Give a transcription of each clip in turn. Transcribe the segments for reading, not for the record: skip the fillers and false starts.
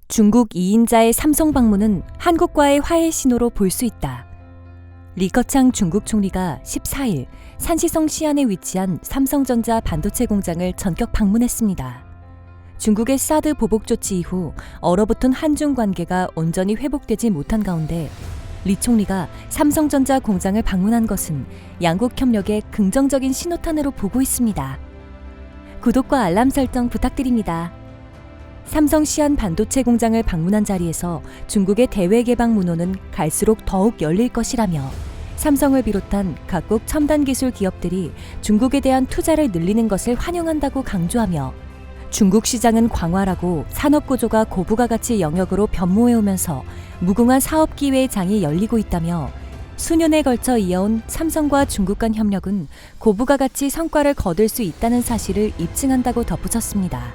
중국 2인자의 삼성 방문은 한국과의 화해 신호로 볼 수 있다. 리커창 중국 총리가 14일 산시성 시안에 위치한 삼성전자 반도체 공장을 전격 방문했습니다. 중국의 사드 보복 조치 이후 얼어붙은 한중 관계가 온전히 회복되지 못한 가운데 리 총리가 삼성전자 공장을 방문한 것은 양국 협력의 긍정적인 신호탄으로 보고 있습니다. 구독과 알람 설정 부탁드립니다. 삼성 시안 반도체 공장을 방문한 자리에서 중국의 대외 개방 문호는 갈수록 더욱 열릴 것이라며 삼성을 비롯한 각국 첨단 기술 기업들이 중국에 대한 투자를 늘리는 것을 환영한다고 강조하며 중국 시장은 광활하고 산업 구조가 고부가 가치 영역으로 변모해오면서 무궁한 사업 기회의 장이 열리고 있다며 수년에 걸쳐 이어온 삼성과 중국 간 협력은 고부가 가치 성과를 거둘 수 있다는 사실을 입증한다고 덧붙였습니다.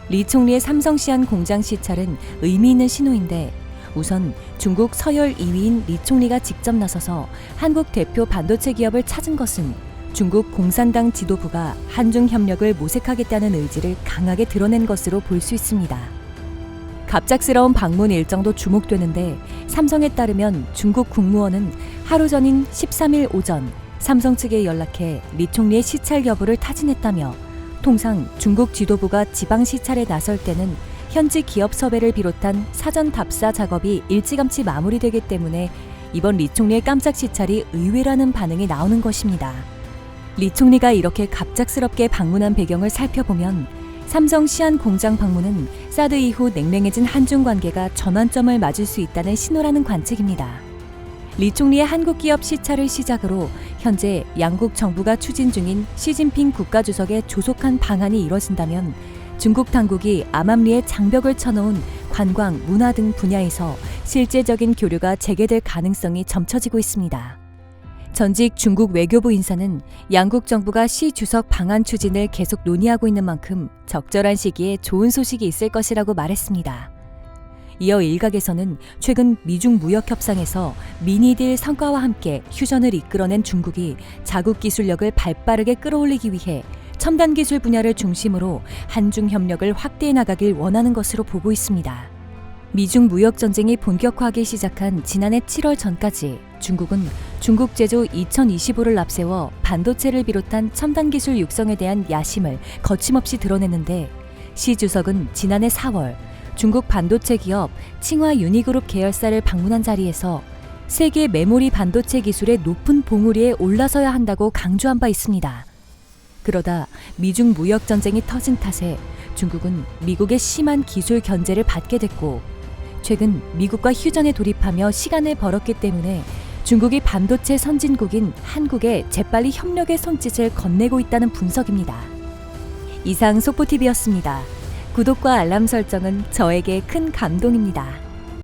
리 총리의 삼성 시안 공장 시찰은 의미 있는 신호인데 우선 중국 서열 2위인 리 총리가 직접 나서서 한국 대표 반도체 기업을 찾은 것은 중국 공산당 지도부가 한중 협력을 모색하겠다는 의지를 강하게 드러낸 것으로 볼 수 있습니다. 갑작스러운 방문 일정도 주목되는데 삼성에 따르면 중국 국무원은 하루 전인 13일 오전 삼성 측에 연락해 리 총리의 시찰 여부를 타진했다며 통상 중국 지도부가 지방 시찰에 나설 때는 현지 기업 섭외를 비롯한 사전 답사 작업이 일찌감치 마무리되기 때문에 이번 리 총리의 깜짝 시찰이 의외라는 반응이 나오는 것입니다. 리 총리가 이렇게 갑작스럽게 방문한 배경을 살펴보면 삼성 시안 공장 방문은 사드 이후 냉랭해진 한중 관계가 전환점을 맞을 수 있다는 신호라는 관측입니다. 리 총리의 한국 기업 시찰을 시작으로 현재 양국 정부가 추진 중인 시진핑 국가주석의 조속한 방한이 이뤄진다면 중국 당국이 암암리에 장벽을 쳐놓은 관광, 문화 등 분야에서 실제적인 교류가 재개될 가능성이 점쳐지고 있습니다. 전직 중국 외교부 인사는 양국 정부가 시 주석 방한 추진을 계속 논의하고 있는 만큼 적절한 시기에 좋은 소식이 있을 것이라고 말했습니다. 이어 일각에서는 최근 미중 무역 협상에서 미니딜 성과와 함께 휴전을 이끌어낸 중국이 자국 기술력을 발빠르게 끌어올리기 위해 첨단 기술 분야를 중심으로 한중 협력을 확대해 나가길 원하는 것으로 보고 있습니다. 미중 무역 전쟁이 본격화하기 시작한 지난해 7월 전까지 중국은 중국 제조 2025를 앞세워 반도체를 비롯한 첨단 기술 육성에 대한 야심을 거침없이 드러냈는데 시 주석은 지난해 4월 중국 반도체 기업 칭화 유니그룹 계열사를 방문한 자리에서 세계 메모리 반도체 기술의 높은 봉우리에 올라서야 한다고 강조한 바 있습니다. 그러다 미중 무역 전쟁이 터진 탓에 중국은 미국의 심한 기술 견제를 받게 됐고 최근 미국과 휴전에 돌입하며 시간을 벌었기 때문에 중국이 반도체 선진국인 한국에 재빨리 협력의 손짓을 건네고 있다는 분석입니다. 이상 속보TV였습니다. 구독과 알람 설정은 저에게 큰 감동입니다.